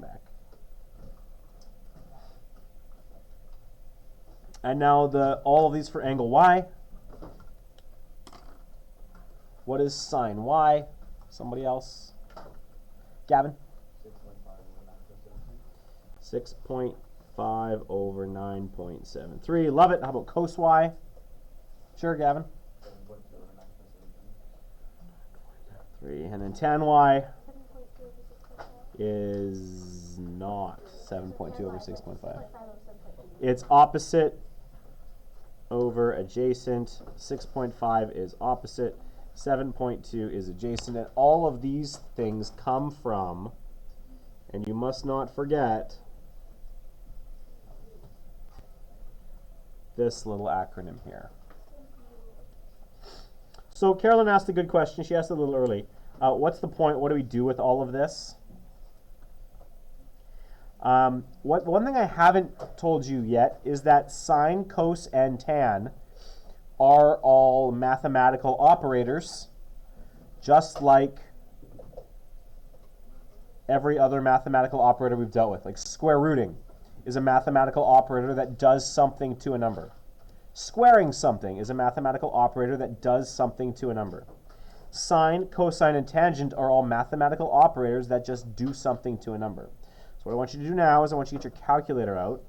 back. And now all of these for angle y. What is sine y? Somebody else? Gavin? 6.5 over 9.73. Love it. How about cos y? Sure, Gavin? 3. And then tan y is not 7.2 over 6.5. It's opposite over adjacent. 6.5 is opposite. 7.2 is adjacent. And all of these things come from, and you must not forget, this little acronym here. So Carolyn asked a good question. She asked it a little early. What's the point? What do we do with all of this? One thing I haven't told you yet is that sine, cos, and tan are all mathematical operators, just like every other mathematical operator we've dealt with. Like square rooting is a mathematical operator that does something to a number. Squaring something is a mathematical operator that does something to a number. Sine, cosine, and tangent are all mathematical operators that just do something to a number. So what I want you to do now is I want you to get your calculator out,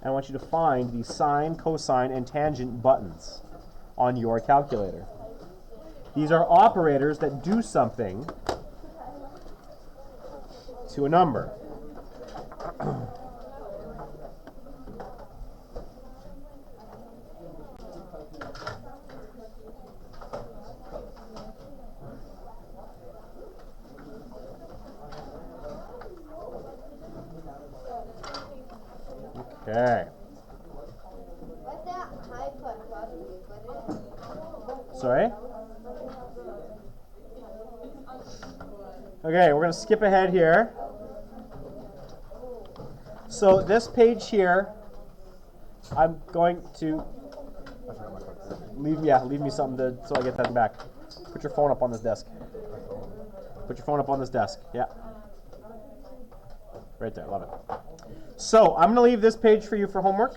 and I want you to find the sine, cosine, and tangent buttons on your calculator. These are operators that do something to a number. Okay. Sorry? Okay, we're going to skip ahead here. So this page here, I'm going to leave me something so I get that back. Put your phone up on this desk. Put your phone up on this desk. Yeah. Right there. Love it. So I'm going to leave this page for you for homework.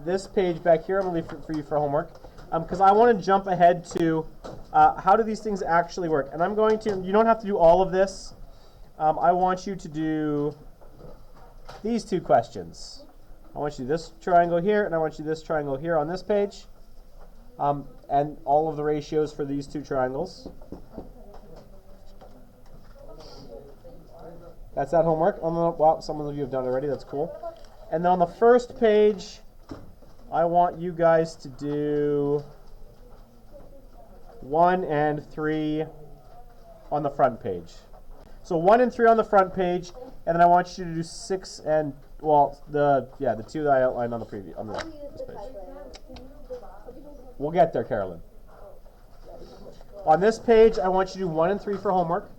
This page back here, I'm going to leave for you for homework. Because I want to jump ahead to how do these things actually work. And I'm going to, you don't have to do all of this. I want you to do these two questions. I want you to do this triangle here, and I want you to do this triangle here on this page. And all of the ratios for these two triangles. That's that homework. Well, some of you have done it already. That's cool. And then on the first page, I want you guys to do 1 and 3 on the front page. So 1 and 3 on the front page, and then I want you to do 6 and, well, the 2 that I outlined on this page. We'll get there, Carolyn. On this page, I want you to do 1 and 3 for homework.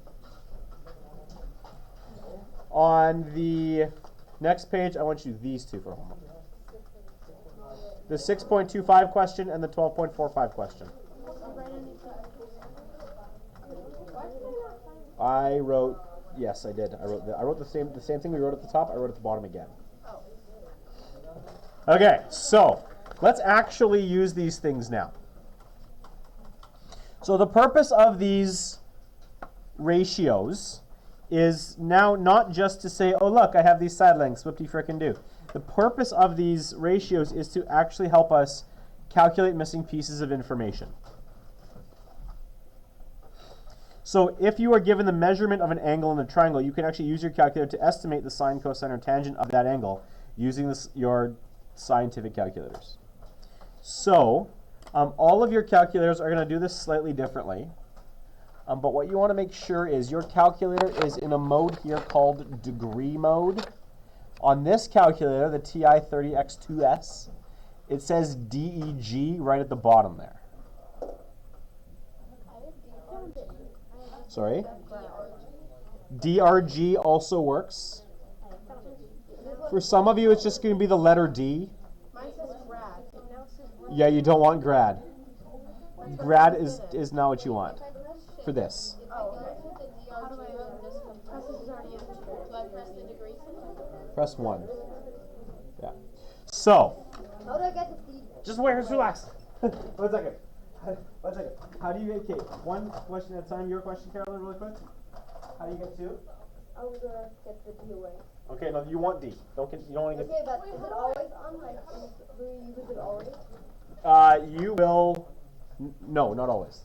On the next page, I want you to do these 2 for homework. The 6.25 question and the 12.45 question. Yes, I did. I wrote the same thing we wrote at the top. I wrote at the bottom again. Okay, so let's actually use these things now. So the purpose of these ratios is now not just to say, oh look, I have these side lengths, whoop-de-frickin' do. The purpose of these ratios is to actually help us calculate missing pieces of information. So if you are given the measurement of an angle in a triangle, you can actually use your calculator to estimate the sine, cosine, or tangent of that angle using your scientific calculators. So all of your calculators are going to do this slightly differently. But what you want to make sure is your calculator is in a mode here called degree mode. On this calculator, the TI-30X2S, it says DEG right at the bottom there. Sorry? DRG also works. For some of you, it's just going to be the letter D. Mine says grad. Yeah, you don't want grad. Grad is not what you want for this. Oh, okay. Do I press the degree? Press 1. Yeah. So, How do I get to see? just wait, just relax. 1 second. 1 second. How do you get, okay, one question at a time. Your question, Carolyn, really quick. How do you get 2? I'm gonna get the D away. Okay, no, you want D. You don't want to get. Okay, but is it always on? Like, do you use it always? You will. No, not always.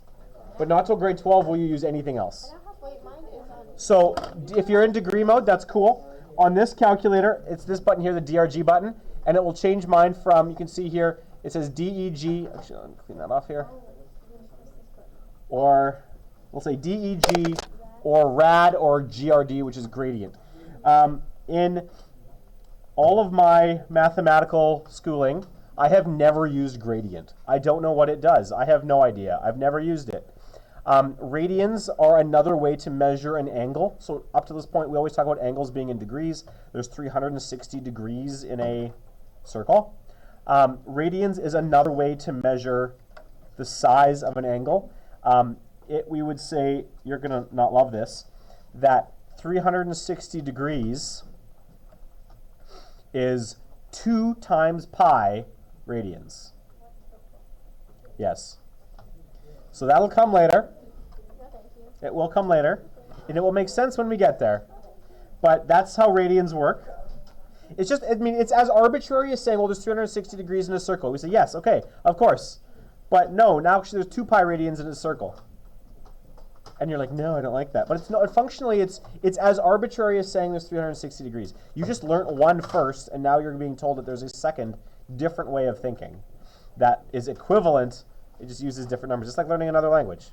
But not till grade 12 will you use anything else. Wait, mine is on. So if you're in degree mode, that's cool. On this calculator, it's this button here, the DRG button, and it will change mine from, you can see here, it says DEG. Actually, let me clean that off here. Or we'll say DEG or RAD or GRD, which is gradient. In all of my mathematical schooling, I have never used gradient. I don't know what it does. I have no idea. I've never used it. Radians are another way to measure an angle. So up to this point, we always talk about angles being in degrees. There's 360 degrees in a circle. Radians is another way to measure the size of an angle. We would say, you're going to not love this, that 360 degrees is 2 times pi radians. Yes. So that'll come later. It will come later. And it will make sense when we get there. But that's how radians work. It's just, I mean, it's as arbitrary as saying, well, there's 360 degrees in a circle. We say, yes, okay, of course. But no, now actually there's 2 pi radians in a circle. And you're like, no, I don't like that. But it's not, functionally, it's as arbitrary as saying there's 360 degrees. You just learnt one first, and now you're being told that there's a second different way of thinking that is equivalent. It just uses different numbers. It's like learning another language.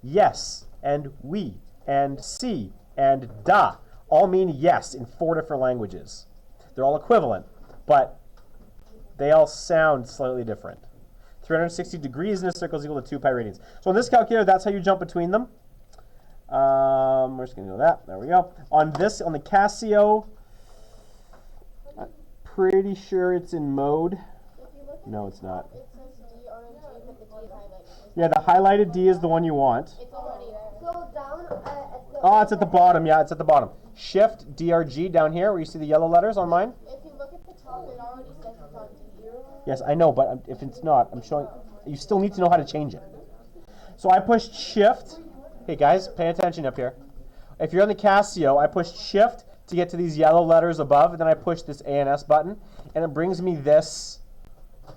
Yes, and we, and si, and da all mean yes in 4 different languages. They're all equivalent, but they all sound slightly different. 360 degrees in a circle is equal to 2 pi radians. So on this calculator, that's how you jump between them. We're just going to do that. There we go. On the Casio, I'm pretty sure it's in mode. No, it's not. It says DRG, but the D is highlighted. Yeah, the highlighted D is the one you want. It's already there. So down at the. Oh, it's at the bottom. Yeah, it's at the bottom. Shift DRG down here where you see the yellow letters on mine. If you look at the top, it already says it's on D. Yes, I know, but if it's not, I'm showing. You still need to know how to change it. So I pushed Shift. Hey guys, pay attention up here. If you're on the Casio, I pushed Shift to get to these yellow letters above, and then I push this A and S button, and it brings me this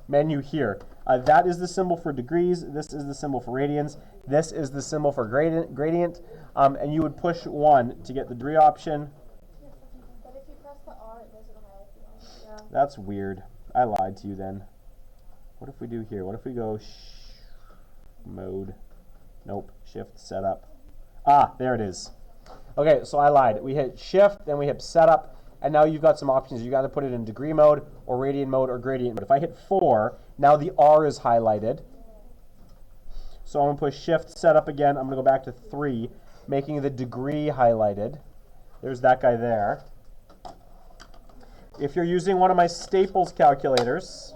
menu here. That is the symbol for degrees. This is the symbol for radians. This is the symbol for gradient. And you would push 1 to get the degree option. But if you press the R, it doesn't highlight the R. That's weird. I lied to you then. What if we do here? What if we go mode? Nope. Shift setup. Ah, there it is. Okay, so I lied. We hit Shift, then we hit setup, and now you've got some options. You got to put it in degree mode, or radian mode, or gradient mode. If I hit 4, now the R is highlighted. So I'm going to push Shift setup again. I'm going to go back to 3, making the degree highlighted. There's that guy there. If you're using one of my Staples calculators,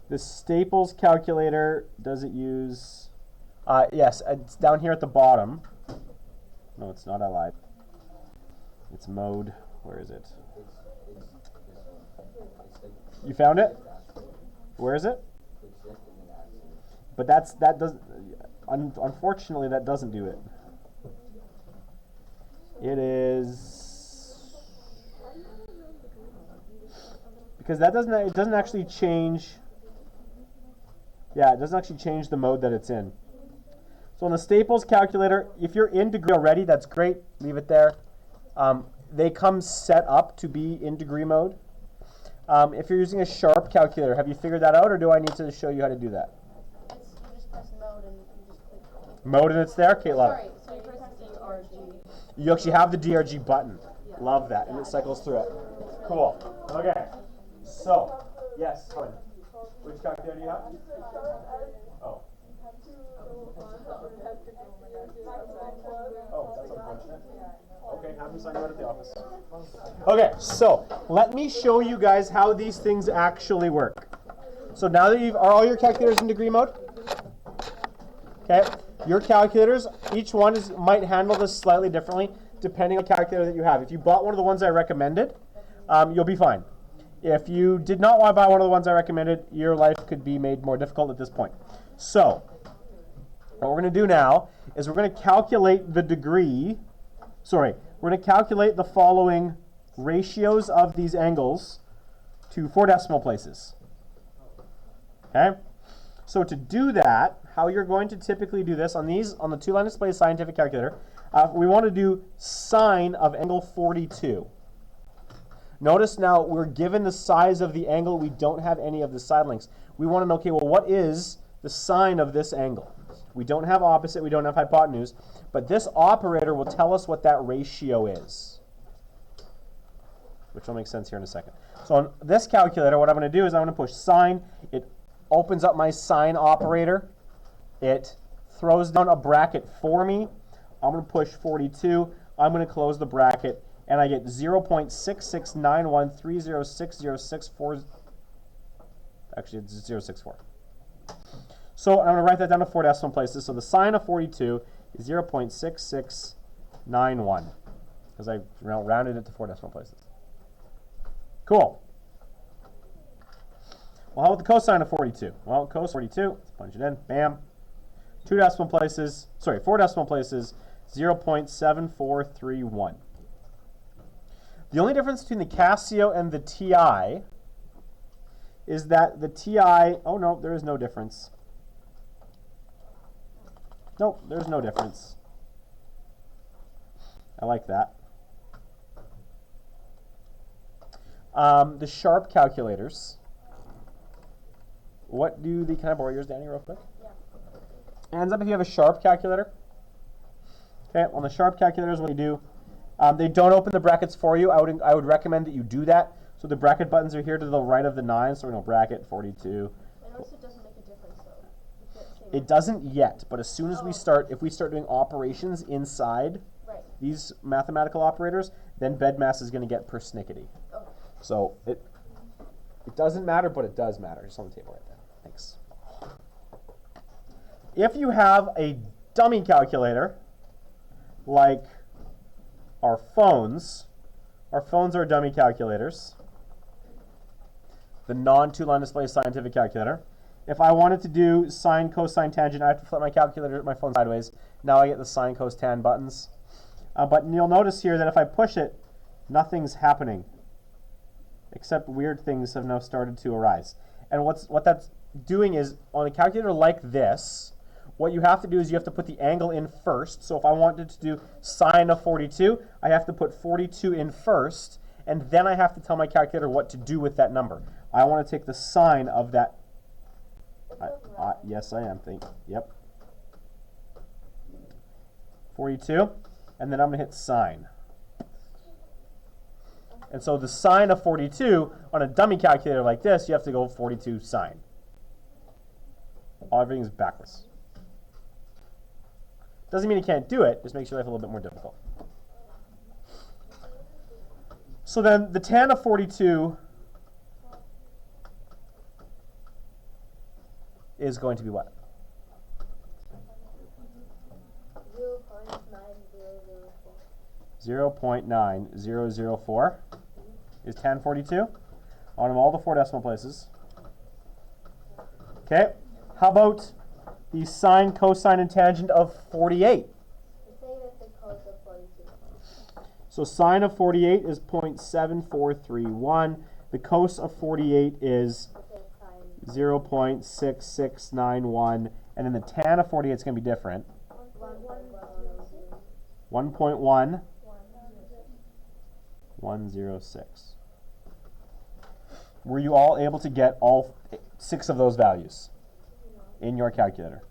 the Staples calculator, does it use, yes, it's down here at the bottom. No, it's not, I lied. It's mode, where is it? You found it? Where is it? But that doesn't, unfortunately, that doesn't do it. It is, because it doesn't actually change. Yeah, it doesn't actually change the mode that it's in. So on the Staples calculator, if you're in degree already, that's great. Leave it there. They come set up to be in degree mode. If you're using a Sharp calculator, have you figured that out, or do I need to show you how to do that? You just press mode and you just click. Mode and it's there? Okay, love it. Sorry, so you press DRG. You actually have the DRG button. Love that, and it cycles through it. Cool. Okay. So, yes, go ahead. Which calculator do you have? Oh. Oh, that's unfortunate. Okay, have them sign you out at the office. Okay, so let me show you guys how these things actually work. So now that are all your calculators in degree mode? Okay, Your calculators, each one might handle this slightly differently depending on the calculator that you have. If you bought one of the ones I recommended, you'll be fine. If you did not want to buy one of the ones I recommended, your life could be made more difficult at this point. So, what we're going to do now is we're going to calculate the degree, we're going to calculate the following ratios of these angles to 4 decimal places. Okay? So to do that, how you're going to typically do this, on the 2-line display scientific calculator, we want to do sine of angle 42. Notice now we're given the size of the angle, we don't have any of the side lengths. We want to know, okay, well, what is the sine of this angle? We don't have opposite, we don't have hypotenuse, but this operator will tell us what that ratio is, which will make sense here in a second. So on this calculator, what I'm going to do is I'm going to push sine. It opens up my sine operator. It throws down a bracket for me. I'm going to push 42. I'm going to close the bracket, and I get 0.6691306064. Actually, it's 0.64. So I'm going to write that down to 4 decimal places. So the sine of 42 is 0.6691, because I rounded it to 4 decimal places. Cool. Well, how about the cosine of 42? Well, cos 42, let's punch it in, bam. 4 decimal places, 0.7431. The only difference between the Casio and the TI is that the TI, oh no, there is no difference. Nope, there's no difference. I like that. The Sharp calculators. Can I borrow yours, Danny, real quick? Yeah. Hands up if you have a Sharp calculator. Okay, on the Sharp calculators, what do you do? They don't open the brackets for you. I would recommend that you do that. So the bracket buttons are here to the right of the 9, so we know bracket 42. I notice it doesn't make a difference though. It doesn't yet, but as soon as if we start doing operations inside these mathematical operators, then BEDMAS is going to get persnickety. Okay. So it doesn't matter, but it does matter. Just on the table right there. Thanks. If you have a dummy calculator, like our phones are dummy calculators. The non-2-line display scientific calculator. If I wanted to do sine, cosine, tangent, I have to flip my phone sideways. Now I get the sine, cos, tan buttons. But you'll notice here that if I push it, nothing's happening, except weird things have now started to arise. And what that's doing is, on a calculator like this, what you have to do is you have to put the angle in first. So if I wanted to do sine of 42, I have to put 42 in first, and then I have to tell my calculator what to do with that number. I want to take the sine of that. Yes, I am. Yep. 42, and then I'm going to hit sine. And so the sine of 42, on a dummy calculator like this, you have to go 42 sine. Everything's backwards. Doesn't mean you can't do it, just makes your life a little bit more difficult. So then the tan of 42 is going to be what? 0.9004 is tan 42 on all the 4 decimal places. Okay, how about the sine, cosine, and tangent of 48? So sine of 48 is 0.7431. The cos of 48 is 0.6691. And then the tan of 48 is going to be different. 1.106. Were you all able to get all 6 of those values in your calculator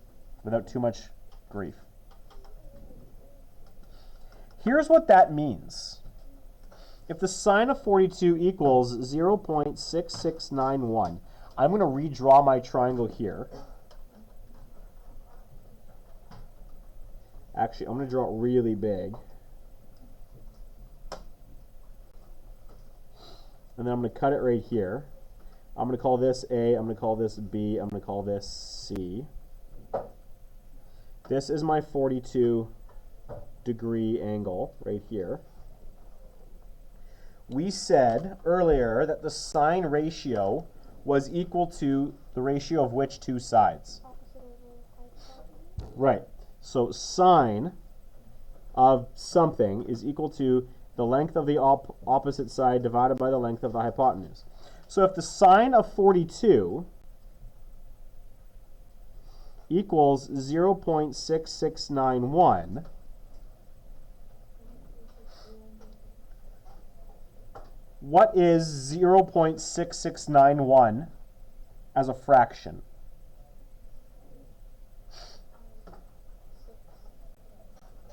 without too much grief? Here's what that means. If the sine of 42 equals 0.6691, I'm going to redraw my triangle here. Actually, I'm going to draw it really big. And then I'm going to cut it right here. I'm going to call this A, I'm going to call this B, I'm going to call this C. This is my 42-degree angle right here. We said earlier that the sine ratio was equal to the ratio of which two sides? Opposite over hypotenuse. Right. So sine of something is equal to the length of the opposite side divided by the length of the hypotenuse. So if the sine of 42 equals 0.6691, what is 0.6691 as a fraction?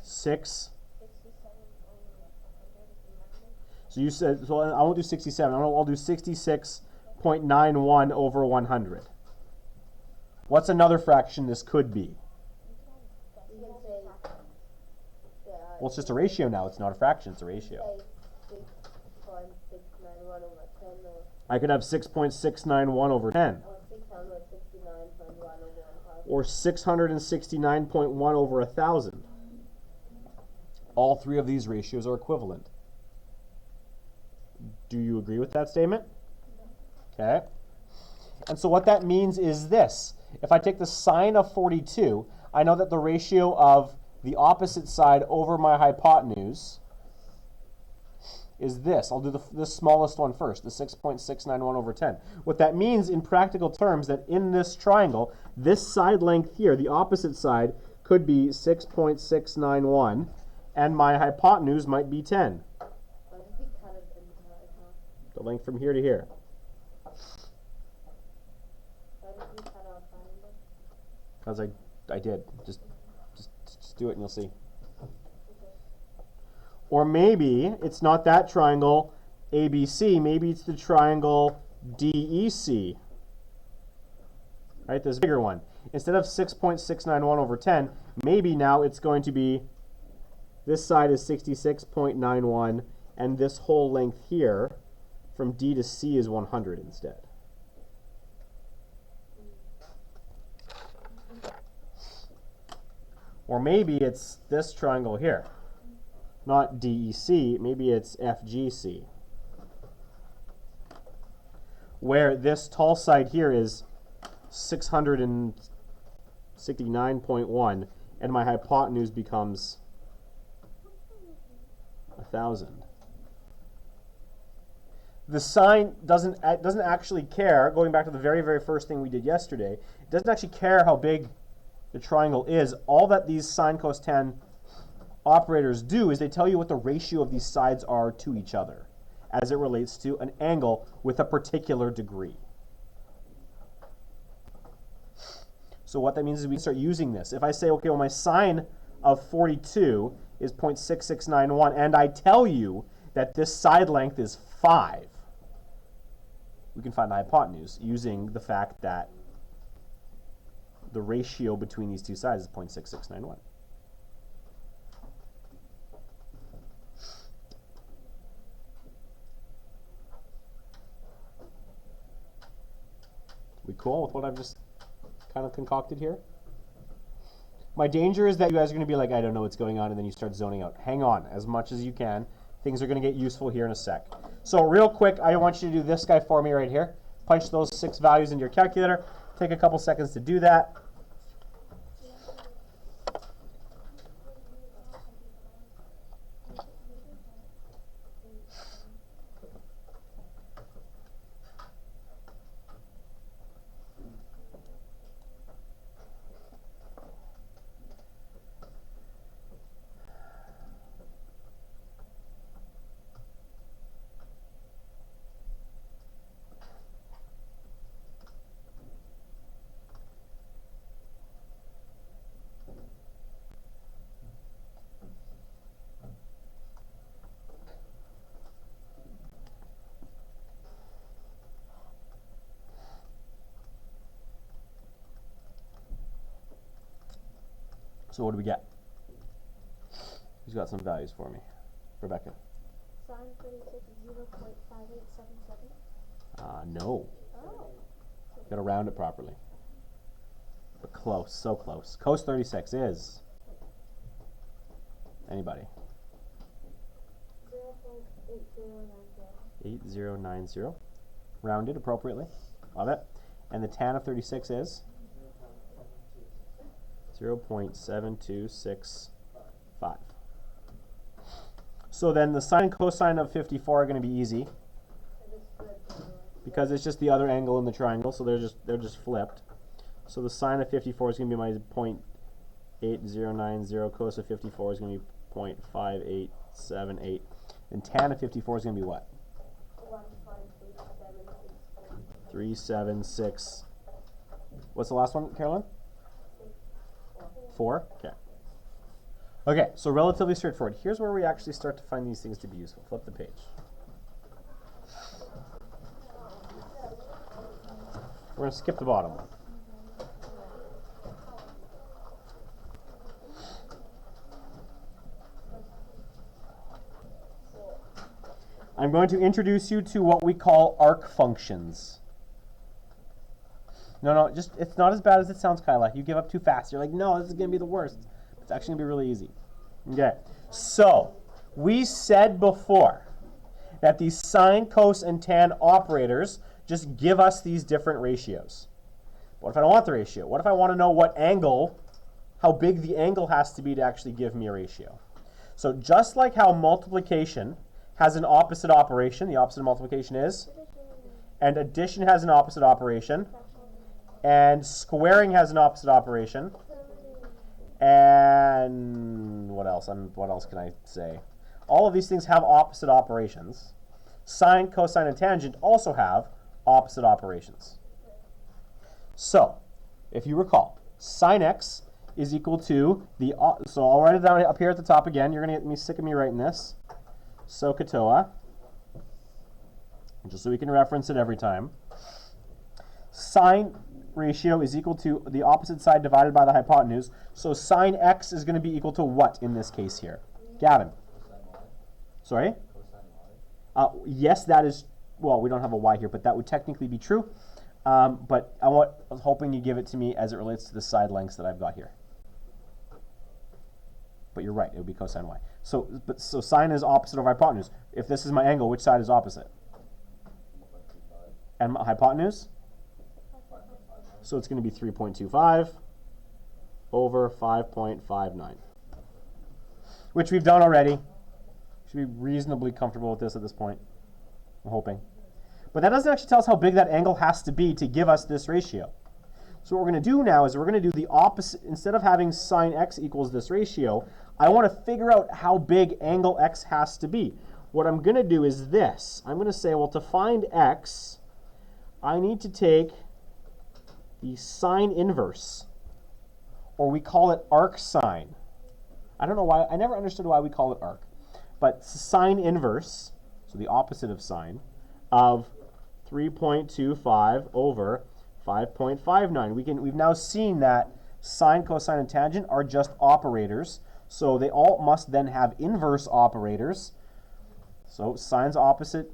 Six. So you said, so I won't do 67. I'll do 66.91 over 100. What's another fraction this could be? You can say, Well, it's just a ratio now. It's not a fraction. It's a ratio. say 6.691 over 10 I could have 6.691 over 10. or 669.1 over 1000. Or 669.1 over 1,000. All three of these ratios are equivalent. Do you agree with that statement? Okay. And so what that means is this. If I take the sine of 42, I know that the ratio of the opposite side over my hypotenuse is this. I'll do the smallest one first, the 6.691 over 10. What that means in practical terms, that in this triangle, this side length here, the opposite side, could be 6.691, and my hypotenuse might be 10. The length from here to here. Because I did. Just do it and you'll see. Or maybe it's not that triangle ABC. Maybe it's the triangle DEC. Right, this bigger one. Instead of 6.691 over 10, maybe now it's going to be, this side is 66.91, and this whole length here from D to C is 100 instead. Or maybe it's this triangle here. Not DEC, maybe it's FGC. Where this tall side here is 669.1, and my hypotenuse becomes 1,000. The sine doesn't actually care, going back to the very, very first thing we did yesterday, it doesn't actually care how big the triangle is. All that these sine, cos, tan operators do is they tell you what the ratio of these sides are to each other as it relates to an angle with a particular degree. So what that means is we start using this. If I say, okay, well, my sine of 42 is 0.6691, and I tell you that this side length is 5, we can find the hypotenuse using the fact that the ratio between these two sides is 0.6691. We cool with what I've just kind of concocted here? My danger is that you guys are going to be like, I don't know what's going on, and then you start zoning out. Hang on as much as you can. Things are going to get useful here in a sec. So real quick, I want you to do this guy for me right here. Punch those 6 values into your calculator. Take a couple seconds to do that. So what do we get? Who's got some values for me? Rebecca. Sine 36 is 0.5877. No. Oh. Got to round it properly. But close, so close. Cos 36 is? Anybody? 8090. Rounded appropriately. Love it. And the tan of 36 is? 0.7265. So then the sine and cosine of 54 are going to be easy because it's just the other angle in the triangle, so they're just flipped. So the sine of 54 is going to be my 0.8090. Cos of 54 is going to be 0.5878. And tan of 54 is going to be what? 376. What's the last one, Carolyn? 4? Okay. Okay, so relatively straightforward. Here's where we actually start to find these things to be useful. Flip the page. We're going to skip the bottom one. I'm going to introduce you to what we call arc functions. No, it's not as bad as it sounds, Kyla. You give up too fast. You're like, no, this is going to be the worst. It's actually going to be really easy. Okay, so we said before that these sine, cos, and tan operators just give us these different ratios. What if I don't want the ratio? What if I want to know what angle, how big the angle has to be to actually give me a ratio? So just like how multiplication has an opposite operation, the opposite of multiplication is, and addition has an opposite operation, and squaring has an opposite operation, and what else can I say? All of these things have opposite operations. Sine, cosine, and tangent also have opposite operations. So, if you recall, sine x is equal to the, so I'll write it down up here at the top again. You're going to get me sick of me writing this. SOHCAHTOA, just so we can reference it every time. Sine ratio is equal to the opposite side divided by the hypotenuse. So sine x is going to be equal to what in this case here? Gavin? Sorry? Yes, that is, well, we don't have a y here, but that would technically be true. But I was hoping you give it to me as it relates to the side lengths that I've got here. But you're right, it would be cosine y. So sine is opposite of hypotenuse. If this is my angle, which side is opposite? And my hypotenuse? So it's going to be 3.25 over 5.59, which we've done already. Should be reasonably comfortable with this at this point, I'm hoping. But that doesn't actually tell us how big that angle has to be to give us this ratio. So what we're going to do now is we're going to do the opposite. Instead of having sine x equals this ratio, I want to figure out how big angle x has to be. What I'm going to do is this. I'm going to say, well, to find x, I need to take the sine inverse, or we call it arc sine. I don't know why, I never understood why we call it arc. But sine inverse, so the opposite of sine, of 3.25 over 5.59. We've now seen that sine, cosine, and tangent are just operators, so they all must then have inverse operators. So sine's opposite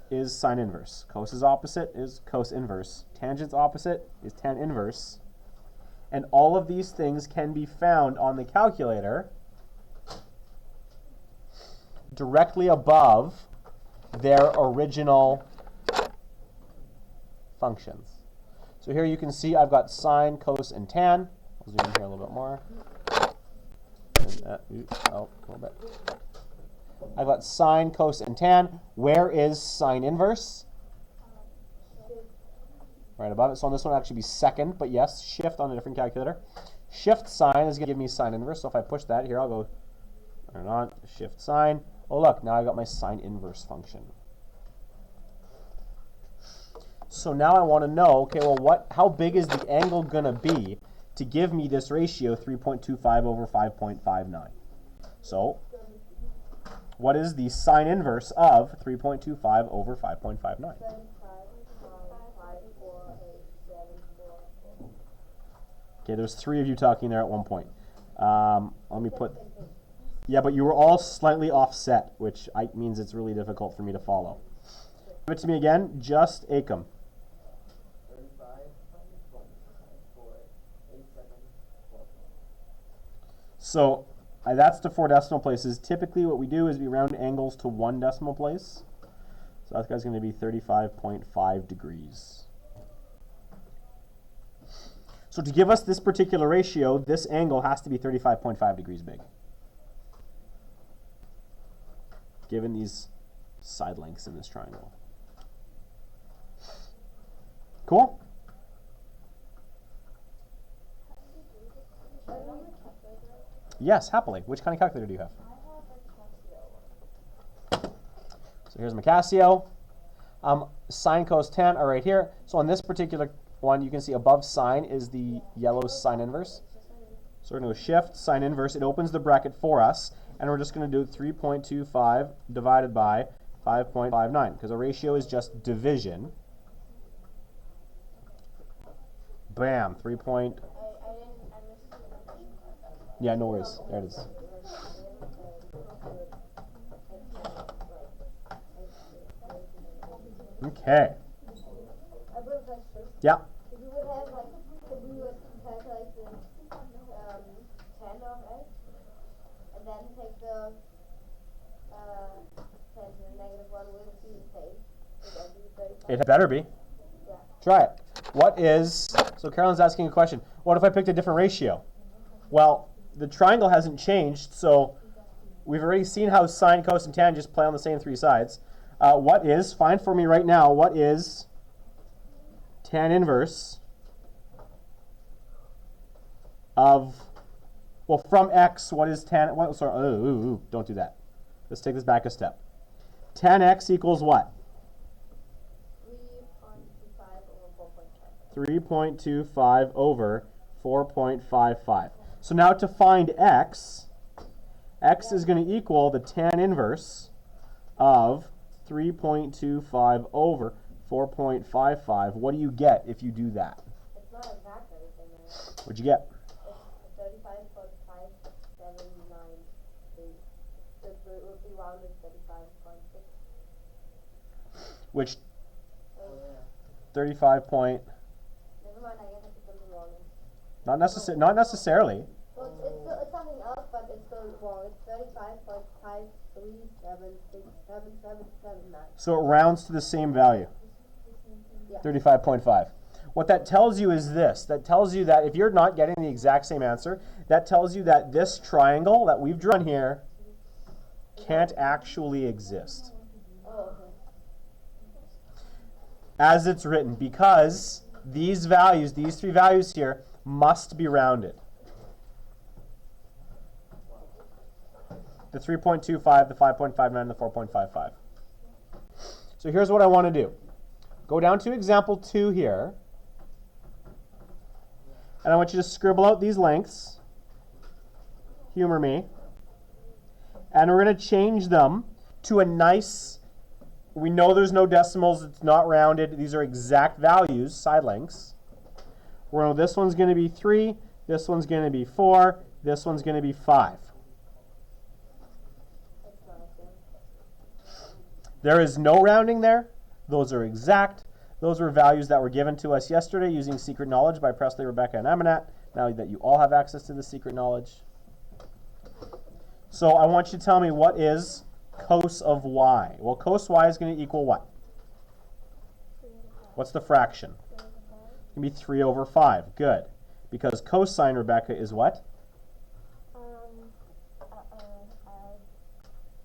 is sine inverse. Cos's opposite is cos inverse. Tangent's opposite is tan inverse. And all of these things can be found on the calculator directly above their original functions. So here you can see I've got sine, cos, and tan. I'll zoom in here a little bit more. A little bit. I've got sine, cos, and tan. Where is sine inverse? Right above it. So on this one, it'll actually be second, but yes, shift on a different calculator. Shift sine is going to give me sine inverse. So if I push that here, I'll go turn it on, shift sine. Oh, look, now I've got my sine inverse function. So now I want to know, okay, well, how big is the angle going to be to give me this ratio 3.25 over 5.59? So what is the sine inverse of 3.25 over 5.59? Okay, there's 3 of you talking there at one point. Let me put... Yeah, but you were all slightly offset, which means it's really difficult for me to follow. Give it to me again, just Acom. So that's to 4 decimal places. Typically what we do is we round angles to 1 decimal place. So that guy's going to be 35.5 degrees. So to give us this particular ratio, this angle has to be 35.5 degrees big, given these side lengths in this triangle. Cool? Yes, happily. Which kind of calculator do you have? So here's my Casio. Sine, cos, tan are right here. So on this particular one, you can see above sine is the yellow sine inverse. So we're going to go shift, sine inverse. It opens the bracket for us. And we're just going to do 3.25 divided by 5.59, because a ratio is just division. Bam, 3 point. Yeah, no worries. There it is. Okay. Yeah. If you would have like, if we would calculate the 10 of x, and then take the 10 to the negative 1, would it be the same? Would that be 35? It better be. Yeah. Try it. What is, so Carolyn's asking a question. What if I picked a different ratio? Well, the triangle hasn't changed, so we've already seen how sine, cos, and tan just play on the same 3 sides. Find for me right now, what is tan inverse of, well, from x, what is tan, don't do that. Let's take this back a step. Tan x equals what? 3.25 over 4.55. So now to find x is going to equal the tan inverse of 3.25 over 4.55. What do you get if you do that? It's not exact everything, right? What'd you get? It's 35.5793. So it would be rounded 35.6. Which 35 point. Never mind, I guess I put something wrong. Not necessarily. Well, it's something else, but it's still wrong. It's 35.53767779. So it rounds to the same value. Yeah. 35.5. What that tells you is this. That tells you that if you're not getting the exact same answer, that tells you that this triangle that we've drawn here can't actually exist. Oh, okay. As it's written, because these values, these 3 values here, must be rounded. The 3.25, the 5.59, and the 4.55. So here's what I want to do. Go down to example 2 here. And I want you to scribble out these lengths. Humor me. And we're going to change them to a nice, we know there's no decimals, it's not rounded, these are exact values, side lengths. This one's going to be 3, this one's going to be 4, this one's going to be 5. There is no rounding there. Those are exact. Those were values that were given to us yesterday using secret knowledge by Presley, Rebecca, and Amanat. Now that you all have access to the secret knowledge. So I want you to tell me, what is cos of y? Well, cos y is going to equal what? What's the fraction? It's going to be 3 over 5. Good. Because cosine, Rebecca, is what?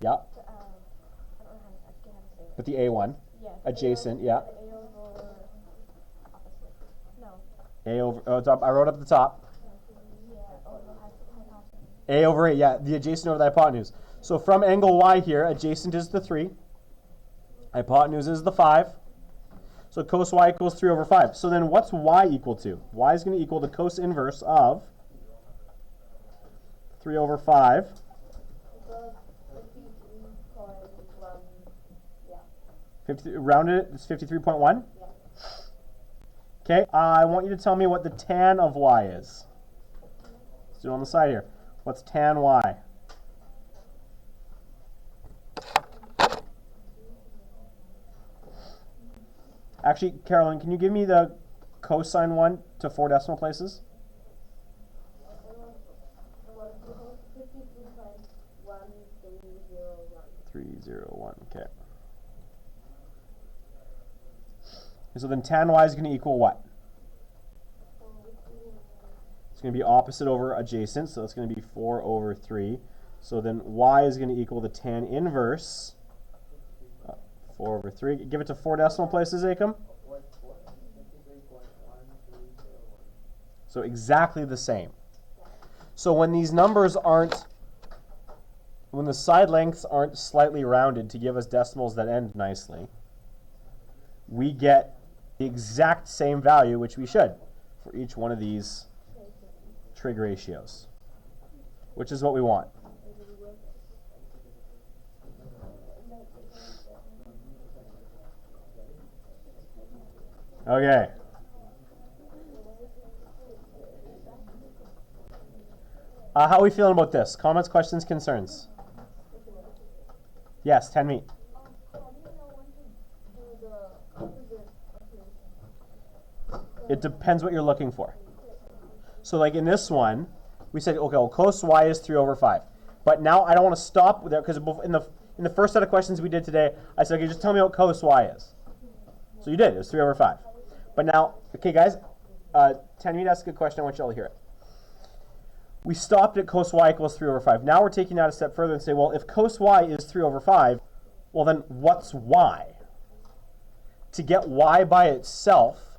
Yeah. But the A1. Yeah. Adjacent, yeah. A over opposite. No. A over, oh, I wrote up at the top. Yeah, over hypotenuse. A over A, yeah, the adjacent over the hypotenuse. So from angle y here, adjacent is the 3. Hypotenuse is the 5. So cos y equals 3 over 5. So then what's y equal to? Y is going to equal the cos inverse of 3 over 5. Rounded it, it's 53.1? Yeah. Okay, I want you to tell me what the tan of y is. Let's do it on the side here. What's tan y? Actually, Carolyn, can you give me the cosine one to 4 decimal places? 301. Okay. So then tan y is going to equal what? It's going to be opposite over adjacent, so it's going to be 4 over 3. So then y is going to equal the tan inverse 4 over 3. Give it to 4 decimal places, Akam. So exactly the same. So when these numbers aren't, when the side lengths aren't slightly rounded to give us decimals that end nicely, we get the exact same value, which we should, for each one of these trig ratios, which is what we want. Okay. How are we feeling about this? Comments, questions, concerns? Yes, 10 meet. It depends what you're looking for. So like in this one, we said, okay, well, cos y is 3 over 5. But now I don't want to stop there because in the first set of questions we did today, I said, okay, just tell me what cos y is. So you did. It was 3 over 5. But now, okay, guys, 10 meet asked a good question. I want you all to hear it. We stopped at cos y equals 3 over 5. Now we're taking that a step further and say, well, if cos y is 3 over 5, well then what's y? To get y by itself,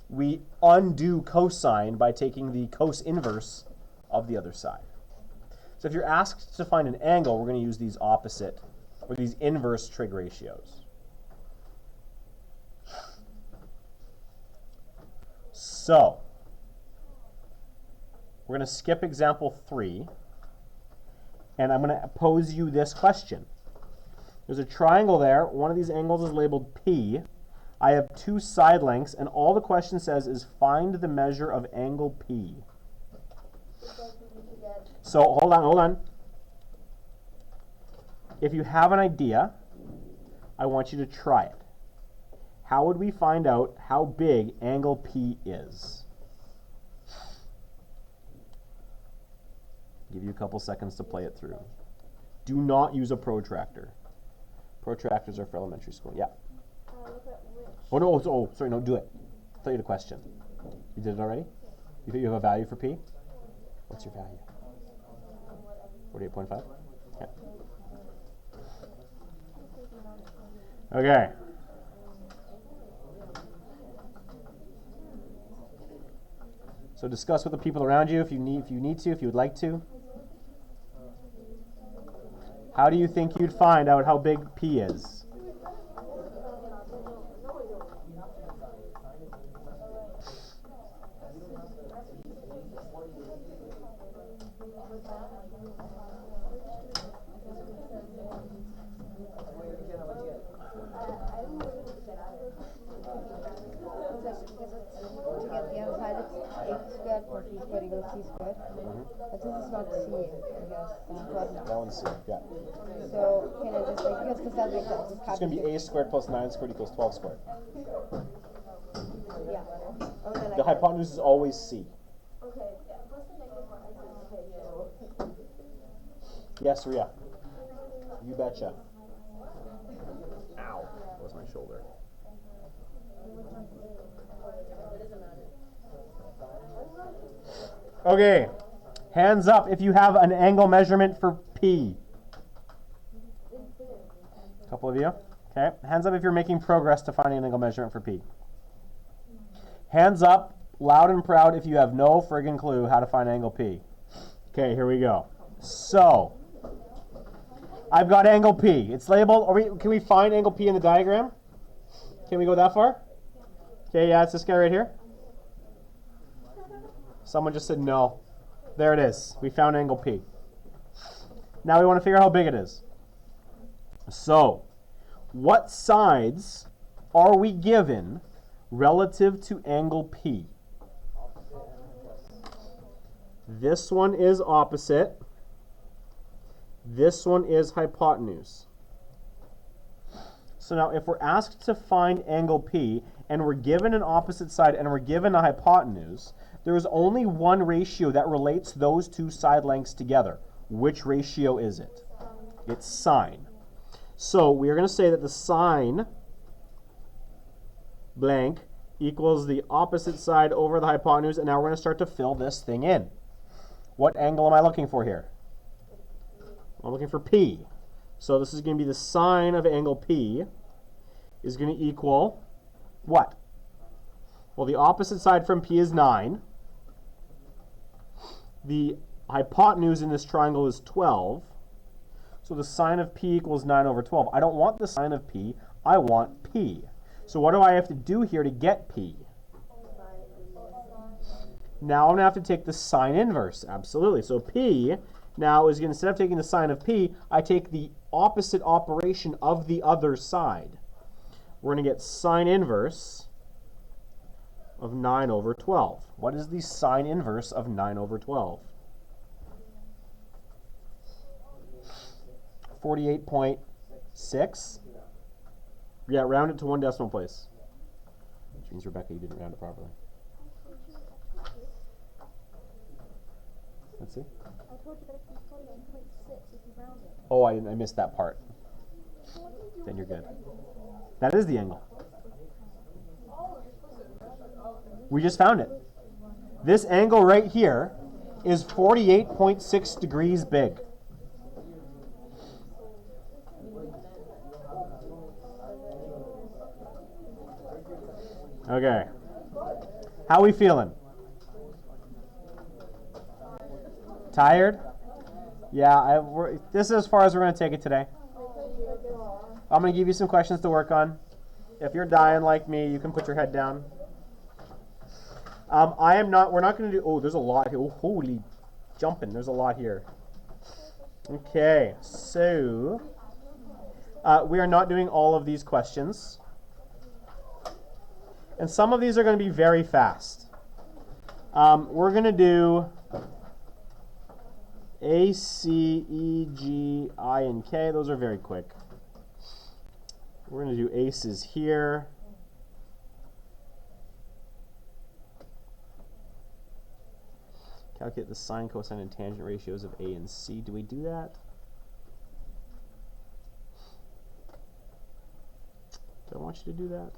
we undo cosine by taking the cos inverse of the other side. So if you're asked to find an angle, we're going to use these opposite, or these inverse trig ratios. So, we're going to skip example 3, and I'm going to pose you this question. There's a triangle there. One of these angles is labeled P. I have 2 side lengths, and all the question says is find the measure of angle P. So, hold on. If you have an idea, I want you to try it. How would we find out how big angle P is? Give you a couple seconds to play it through. Do not use a protractor. Protractors are for elementary school. Yeah. Oh no! Oh, sorry. No, do it. I'll tell you the question. You did it already? You think you have a value for P? What's your value? 48.5. Okay. Okay. So discuss with the people around you if you would like to. How do you think you'd find out how big P is? But this is not C, I guess. That one's C, yeah. So can I just like, because that makes sense. It's going to be a squared plus 9 squared equals 12 squared. Yeah. The hypotenuse is always C. Okay, yeah. What's the negative one? Yes, Ria. You betcha. Ow. That was my shoulder. Okay. Hands up if you have an angle measurement for P. A couple of you. Okay. Hands up if you're making progress to finding an angle measurement for P. Hands up, loud and proud, if you have no friggin' clue how to find angle P. Okay, here we go. So, I've got angle P. It's labeled. Can we find angle P in the diagram? Can we go that far? Okay, yeah, it's this guy right here. Someone just said no. There it is. We found angle P. Now we want to figure out how big it is. So, what sides are we given relative to angle P? This one is opposite. This one is hypotenuse. So now if we're asked to find angle P and we're given an opposite side and we're given a hypotenuse, there is only one ratio that relates those two side lengths together. Which ratio is it? It's sine. So we are going to say that the sine blank equals the opposite side over the hypotenuse, and now we're going to start to fill this thing in. What angle am I looking for here? I'm looking for P. So this is going to be the sine of angle P is going to equal what? Well, the opposite side from P is 9. The hypotenuse in this triangle is 12. So the sine of P equals 9 over 12. I don't want the sine of P. I want P. So what do I have to do here to get P? Now I'm going to have to take the sine inverse. Absolutely. So P now is going to, instead of taking the sine of P, I take the opposite operation of the other side. We're going to get sine inverse of 9 over 12. What is the sine inverse of 9 over 12? 48.6. Yeah, round it to one decimal place. Which means, Rebecca, you didn't round it properly. Let's see. I told you that if it's 48.6, you can round it. Oh, I missed that part. Then you're good. That is the angle. We just found it. This angle right here is 48.6 degrees big. Okay. How are we feeling? Tired? Yeah, this is as far as we're going to take it today. I'm going to give you some questions to work on. If you're dying like me, you can put your head down. We're not going to do, oh, there's a lot here. Oh, holy jumping, there's a lot here. Okay, so we are not doing all of these questions. And some of these are going to be very fast. We're going to do A, C, E, G, I, and K. Those are very quick. We're going to do aces here. Calculate the sine, cosine, and tangent ratios of A and C. Do we do that? Do I want you to do that?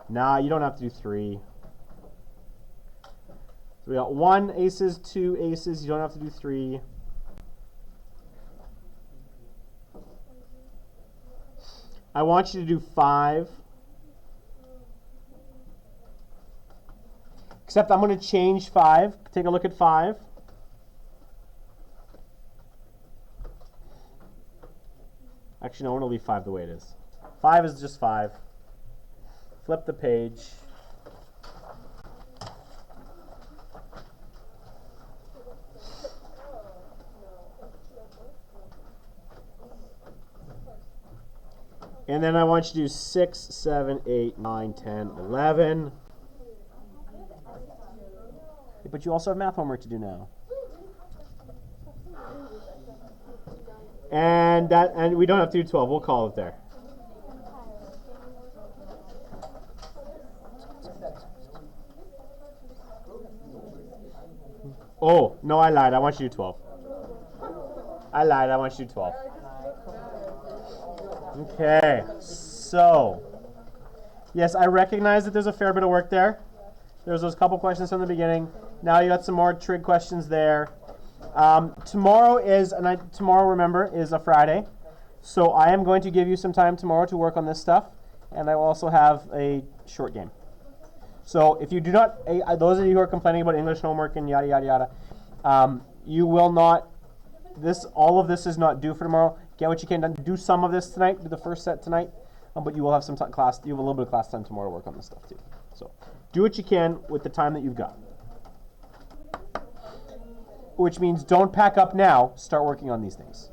Nah, you don't have to do 3. So we got 1 aces, 2 aces. You don't have to do 3. I want you to do 5. Except I'm going to change 5. Take a look at 5. Actually, no, I'm going to leave 5 the way it is. 5 is just 5. Flip the page. And then I want you to do 6, 7, 8, 9, 10, 11. But you also have math homework to do now. And we don't have to do 12. We'll call it there. Oh, no, I lied. I want you to do 12. I lied. I want you to do 12. Okay, so, yes, I recognize that there's a fair bit of work there. There's those couple questions from the beginning. Now you got some more trig questions there. Tomorrow, remember, is a Friday. So I am going to give you some time tomorrow to work on this stuff. And I will also have a short game. So if you do not, those of you who are complaining about English homework and yada, yada, yada, you will not, all of this is not due for tomorrow. Get what you can done. Do some of this tonight. Do the first set tonight. But you will have some class. You have a little bit of class time tomorrow to work on this stuff too. So do what you can with the time that you've got. Which means don't pack up now. Start working on these things.